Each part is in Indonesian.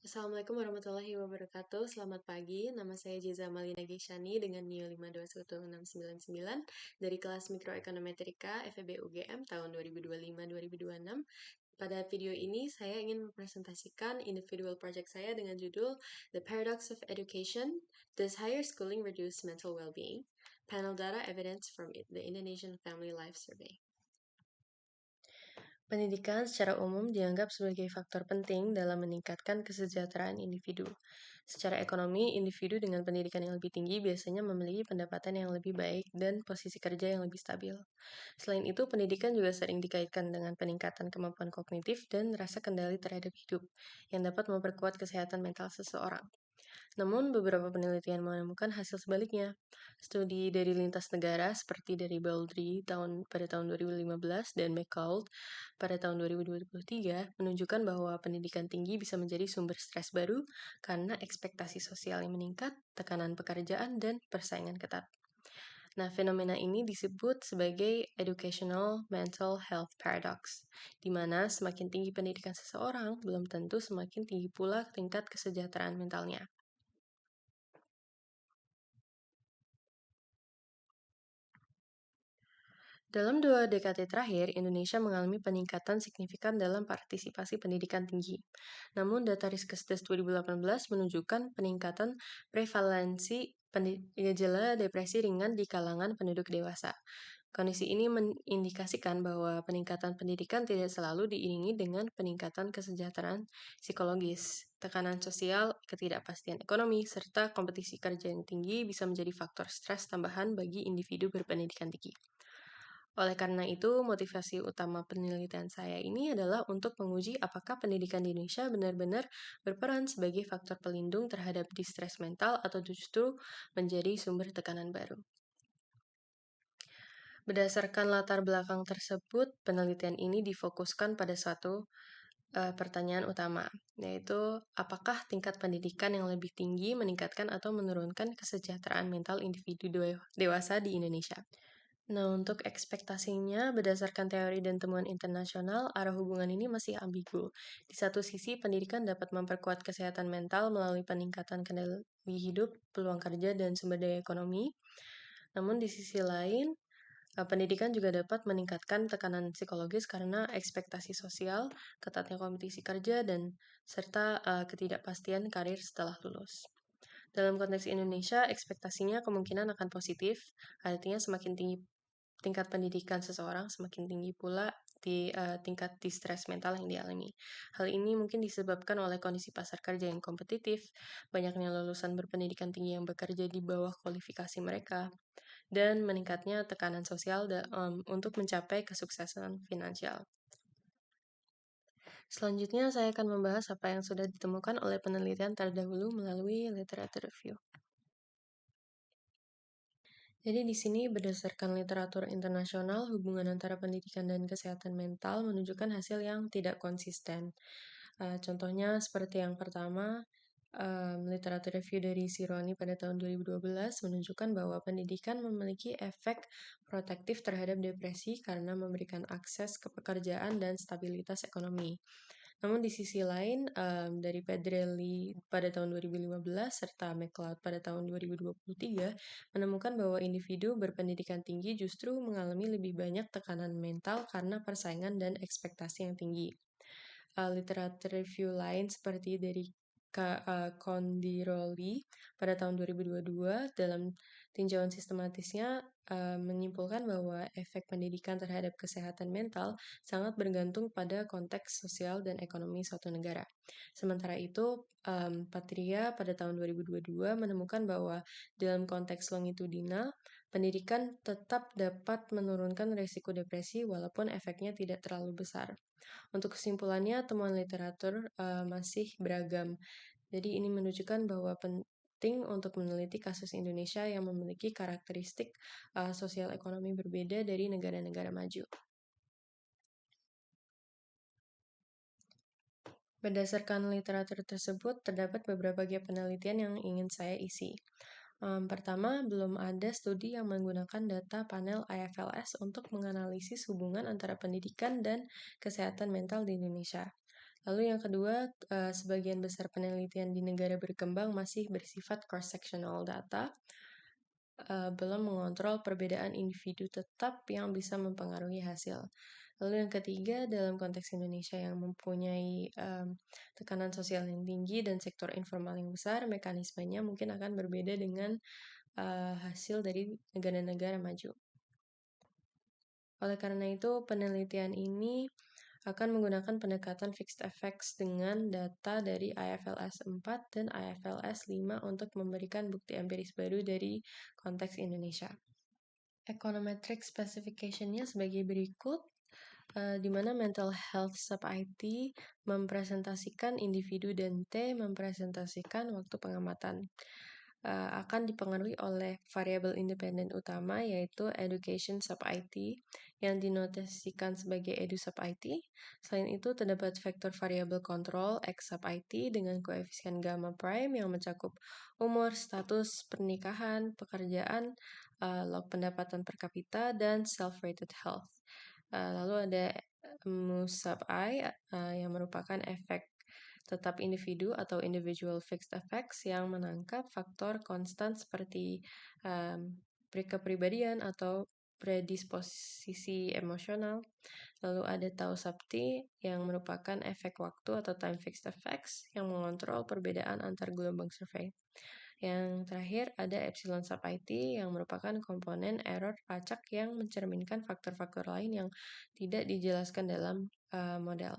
Assalamualaikum warahmatullahi wabarakatuh. Selamat pagi, nama saya Jeza Malina Geshani dengan NIO 5211699 dari kelas Mikroekonometrika FEB UGM tahun 2025-2026. Pada video ini, saya ingin mempresentasikan individual project saya dengan judul The Paradox of Education, Does Higher Schooling Reduce Mental Well-Being? Panel Data Evidence from the Indonesian Family Life Survey. Pendidikan secara umum dianggap sebagai faktor penting dalam meningkatkan kesejahteraan individu. Secara ekonomi, individu dengan pendidikan yang lebih tinggi biasanya memiliki pendapatan yang lebih baik dan posisi kerja yang lebih stabil. Selain itu, pendidikan juga sering dikaitkan dengan peningkatan kemampuan kognitif dan rasa kendali terhadap hidup, yang dapat memperkuat kesehatan mental seseorang. Namun, beberapa penelitian menemukan hasil sebaliknya. Studi dari lintas negara seperti dari Baldry pada tahun 2015 dan McCall pada tahun 2023 menunjukkan bahwa pendidikan tinggi bisa menjadi sumber stres baru karena ekspektasi sosial yang meningkat, tekanan pekerjaan, dan persaingan ketat. Nah, fenomena ini disebut sebagai Educational Mental Health Paradox, di mana semakin tinggi pendidikan seseorang, belum tentu semakin tinggi pula tingkat kesejahteraan mentalnya. Dalam 2 dekade terakhir, Indonesia mengalami peningkatan signifikan dalam partisipasi pendidikan tinggi. Namun, data Riskesdas 2018 menunjukkan peningkatan prevalensi gejala depresi ringan di kalangan penduduk dewasa. Kondisi ini mengindikasikan bahwa peningkatan pendidikan tidak selalu diiringi dengan peningkatan kesejahteraan psikologis. Tekanan sosial, ketidakpastian ekonomi, serta kompetisi kerja yang tinggi bisa menjadi faktor stres tambahan bagi individu berpendidikan tinggi. Oleh karena itu, motivasi utama penelitian saya ini adalah untuk menguji apakah pendidikan di Indonesia benar-benar berperan sebagai faktor pelindung terhadap distres mental atau justru menjadi sumber tekanan baru. Berdasarkan latar belakang tersebut, penelitian ini difokuskan pada suatu pertanyaan utama, yaitu apakah tingkat pendidikan yang lebih tinggi meningkatkan atau menurunkan kesejahteraan mental individu dewasa di Indonesia. Nah, untuk ekspektasinya, berdasarkan teori dan temuan internasional, arah hubungan ini masih ambigu. Di satu sisi, pendidikan dapat memperkuat kesehatan mental melalui peningkatan kendali hidup, peluang kerja, dan sumber daya ekonomi. Namun, di sisi lain, pendidikan juga dapat meningkatkan tekanan psikologis karena ekspektasi sosial, ketatnya kompetisi kerja, dan serta ketidakpastian karir setelah lulus. Dalam konteks Indonesia, ekspektasinya kemungkinan akan positif, artinya semakin tinggi tingkat pendidikan seseorang, semakin tinggi pula di tingkat distres mental yang dialami. Hal ini mungkin disebabkan oleh kondisi pasar kerja yang kompetitif, banyaknya lulusan berpendidikan tinggi yang bekerja di bawah kualifikasi mereka, dan meningkatnya tekanan sosial untuk mencapai kesuksesan finansial. Selanjutnya, saya akan membahas apa yang sudah ditemukan oleh penelitian terdahulu melalui literature review. Jadi di sini berdasarkan literatur internasional, hubungan antara pendidikan dan kesehatan mental menunjukkan hasil yang tidak konsisten. Contohnya seperti yang pertama, literatur review dari Sironi pada tahun 2012 menunjukkan bahwa pendidikan memiliki efek protektif terhadap depresi karena memberikan akses ke pekerjaan dan stabilitas ekonomi. Namun di sisi lain, dari Pedrelli pada tahun 2015 serta McLeod pada tahun 2023 menemukan bahwa individu berpendidikan tinggi justru mengalami lebih banyak tekanan mental karena persaingan dan ekspektasi yang tinggi. Literatur review lain seperti dari Condiroli pada tahun 2022 dalam tinjauan sistematisnya menyimpulkan bahwa efek pendidikan terhadap kesehatan mental sangat bergantung pada konteks sosial dan ekonomi suatu negara. Sementara itu, Patria pada tahun 2022 menemukan bahwa dalam konteks longitudinal, pendidikan tetap dapat menurunkan risiko depresi walaupun efeknya tidak terlalu besar. Untuk kesimpulannya, temuan literatur masih beragam. Jadi ini menunjukkan bahwa penting untuk meneliti kasus Indonesia yang memiliki karakteristik sosial ekonomi berbeda dari negara-negara maju. Berdasarkan literatur tersebut, terdapat beberapa gap penelitian yang ingin saya isi. Pertama, belum ada studi yang menggunakan data panel IFLS untuk menganalisis hubungan antara pendidikan dan kesehatan mental di Indonesia. Lalu yang kedua, sebagian besar penelitian di negara berkembang masih bersifat cross-sectional data, belum mengontrol perbedaan individu tetap yang bisa mempengaruhi hasil. Lalu yang ketiga, dalam konteks Indonesia yang mempunyai tekanan sosial yang tinggi dan sektor informal yang besar, mekanismenya mungkin akan berbeda dengan hasil dari negara-negara maju. Oleh karena itu, penelitian ini akan menggunakan pendekatan fixed effects dengan data dari IFLS 4 dan IFLS 5 untuk memberikan bukti empiris baru dari konteks Indonesia. Econometric specification-nya sebagai berikut, di mana mental health sub-IT mempresentasikan individu dan T mempresentasikan waktu pengamatan. Akan dipengaruhi oleh variabel independen utama yaitu education sub-IT yang dinotasikan sebagai edu sub-IT. Selain itu, terdapat vektor variabel kontrol X sub-IT dengan koefisien gamma prime yang mencakup umur, status, pernikahan, pekerjaan, log pendapatan per kapita, dan self-rated health. Lalu ada mu sub-I yang merupakan efek tetap individu atau individual fixed effects yang menangkap faktor konstan seperti kepribadian atau predisposisi emosional. Lalu ada tau sub T yang merupakan efek waktu atau time fixed effects yang mengontrol perbedaan antar gelombang survei. Yang terakhir ada epsilon sub IT yang merupakan komponen error acak yang mencerminkan faktor-faktor lain yang tidak dijelaskan dalam model.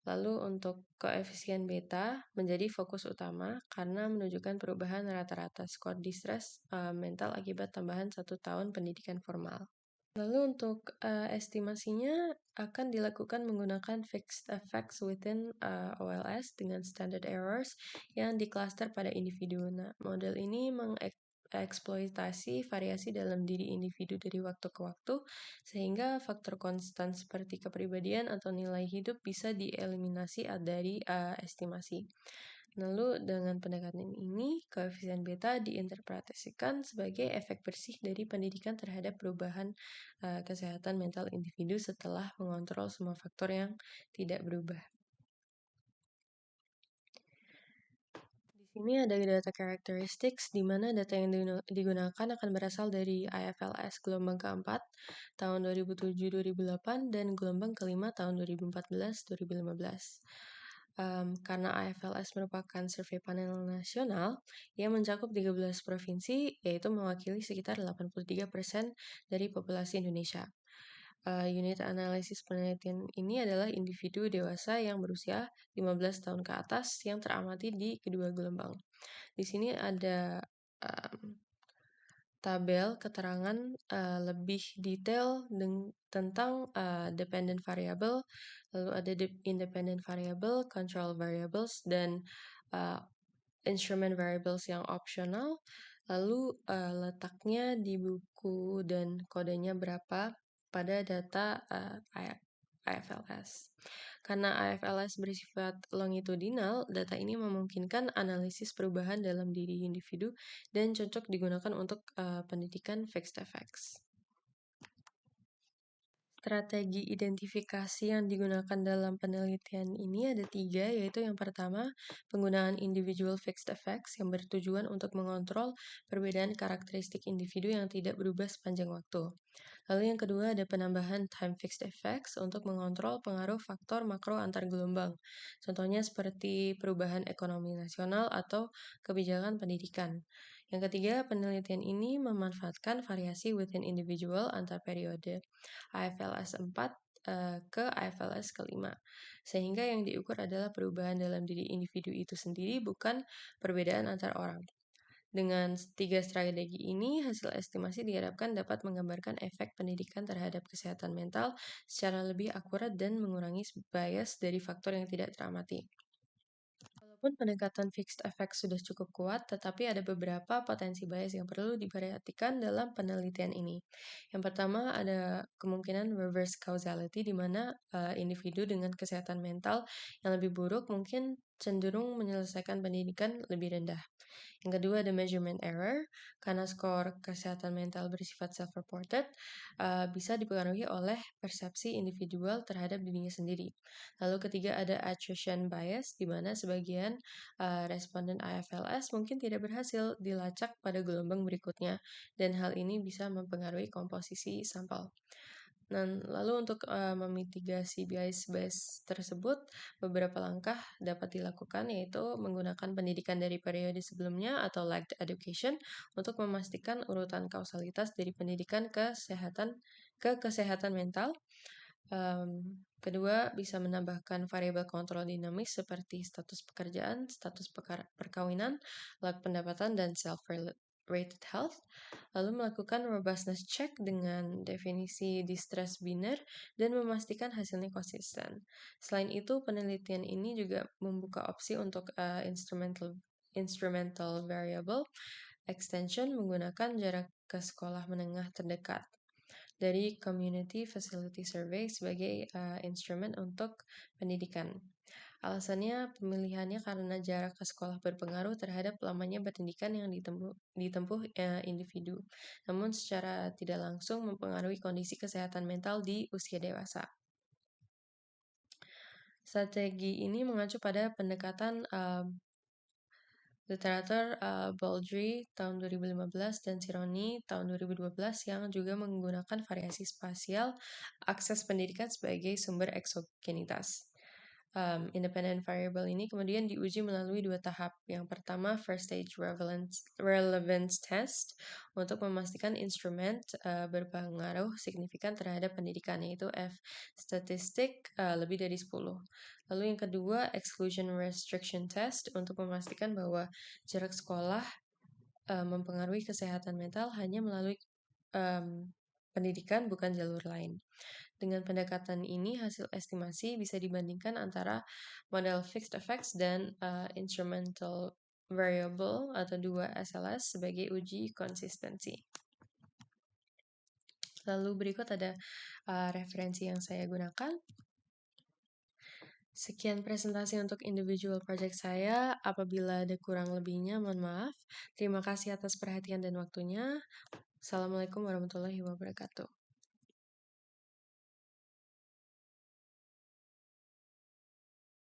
Lalu untuk koefisien beta menjadi fokus utama karena menunjukkan perubahan rata-rata skor distress mental akibat tambahan 1 tahun pendidikan formal. Lalu untuk estimasinya akan dilakukan menggunakan fixed effects within OLS dengan standard errors yang diklaster pada individu. Nah, model ini mengeksploitasi variasi dalam diri individu dari waktu ke waktu, sehingga faktor konstan seperti kepribadian atau nilai hidup bisa dieliminasi dari estimasi. Lalu dengan pendekatan ini, koefisien beta diinterpretasikan sebagai efek bersih dari pendidikan terhadap perubahan kesehatan mental individu setelah mengontrol semua faktor yang tidak berubah. Di sini ada data characteristics di mana data yang digunakan akan berasal dari IFLS gelombang keempat tahun 2007-2008 dan gelombang kelima tahun 2014-2015. Karena IFLS merupakan survei panel nasional yang mencakup 13 provinsi, yaitu mewakili sekitar 83% dari populasi Indonesia. Unit analisis penelitian ini adalah individu dewasa yang berusia 15 tahun ke atas yang teramati di kedua gelombang. Di sini ada tabel keterangan lebih detail tentang dependent variable, lalu ada independent variable, control variables, dan instrument variables yang optional. Lalu letaknya di buku dan kodenya berapa pada data IFLS. Karena IFLS bersifat longitudinal, data ini memungkinkan analisis perubahan dalam diri individu dan cocok digunakan untuk pendidikan fixed effects. Strategi identifikasi yang digunakan dalam penelitian ini ada 3, yaitu yang pertama, penggunaan individual fixed effects yang bertujuan untuk mengontrol perbedaan karakteristik individu yang tidak berubah sepanjang waktu. Lalu yang kedua ada penambahan time fixed effects untuk mengontrol pengaruh faktor makro antar gelombang. Contohnya seperti perubahan ekonomi nasional atau kebijakan pendidikan. Yang ketiga, penelitian ini memanfaatkan variasi within individual antar periode IFLS 4 ke IFLS kelima. Sehingga yang diukur adalah perubahan dalam diri individu itu sendiri, bukan perbedaan antar orang. Dengan 3 strategi ini, hasil estimasi diharapkan dapat menggambarkan efek pendidikan terhadap kesehatan mental secara lebih akurat dan mengurangi bias dari faktor yang tidak teramati. Walaupun pendekatan fixed effect sudah cukup kuat, tetapi ada beberapa potensi bias yang perlu diperhatikan dalam penelitian ini. Yang pertama ada kemungkinan reverse causality, di mana individu dengan kesehatan mental yang lebih buruk mungkin cenderung menyelesaikan pendidikan lebih rendah. Yang kedua ada measurement error, karena skor kesehatan mental bersifat self-reported, bisa dipengaruhi oleh persepsi individual terhadap dirinya sendiri. Lalu ketiga ada attrition bias, di mana sebagian responden AFLS mungkin tidak berhasil dilacak pada gelombang berikutnya, dan hal ini bisa mempengaruhi komposisi sampel. Dan lalu untuk memitigasi bias-bias tersebut, beberapa langkah dapat dilakukan, yaitu menggunakan pendidikan dari periode sebelumnya atau lagged education untuk memastikan urutan kausalitas dari pendidikan ke kesehatan mental. Kedua, bisa menambahkan variabel kontrol dinamis seperti status pekerjaan, status perkawinan, lag pendapatan, dan self-rated health. Lalu melakukan robustness check dengan definisi distress binary dan memastikan hasilnya konsisten. Selain itu, penelitian ini juga membuka opsi untuk instrumental variable extension menggunakan jarak ke sekolah menengah terdekat dari Community Facility Survey sebagai instrumen untuk pendidikan. Alasannya pemilihannya karena jarak ke sekolah berpengaruh terhadap lamanya pendidikan yang ditempuh individu, namun secara tidak langsung mempengaruhi kondisi kesehatan mental di usia dewasa. Strategi ini mengacu pada pendekatan literatur Baldry tahun 2015 dan Cironi tahun 2012 yang juga menggunakan variasi spasial akses pendidikan sebagai sumber eksogenitas. Independent variable ini kemudian diuji melalui 2 tahap. Yang pertama, first stage relevance test untuk memastikan instrumen berpengaruh signifikan terhadap pendidikan, yaitu F statistik lebih dari 10. Lalu yang kedua, exclusion restriction test untuk memastikan bahwa jarak sekolah mempengaruhi kesehatan mental hanya melalui pendidikan, bukan jalur lain. Dengan pendekatan ini, hasil estimasi bisa dibandingkan antara model fixed effects dan instrumental variable atau 2 SLS sebagai uji konsistensi. Lalu berikut ada referensi yang saya gunakan. Sekian presentasi untuk individual project saya. Apabila ada kurang lebihnya, mohon maaf. Terima kasih atas perhatian dan waktunya. Assalamualaikum warahmatullahi wabarakatuh.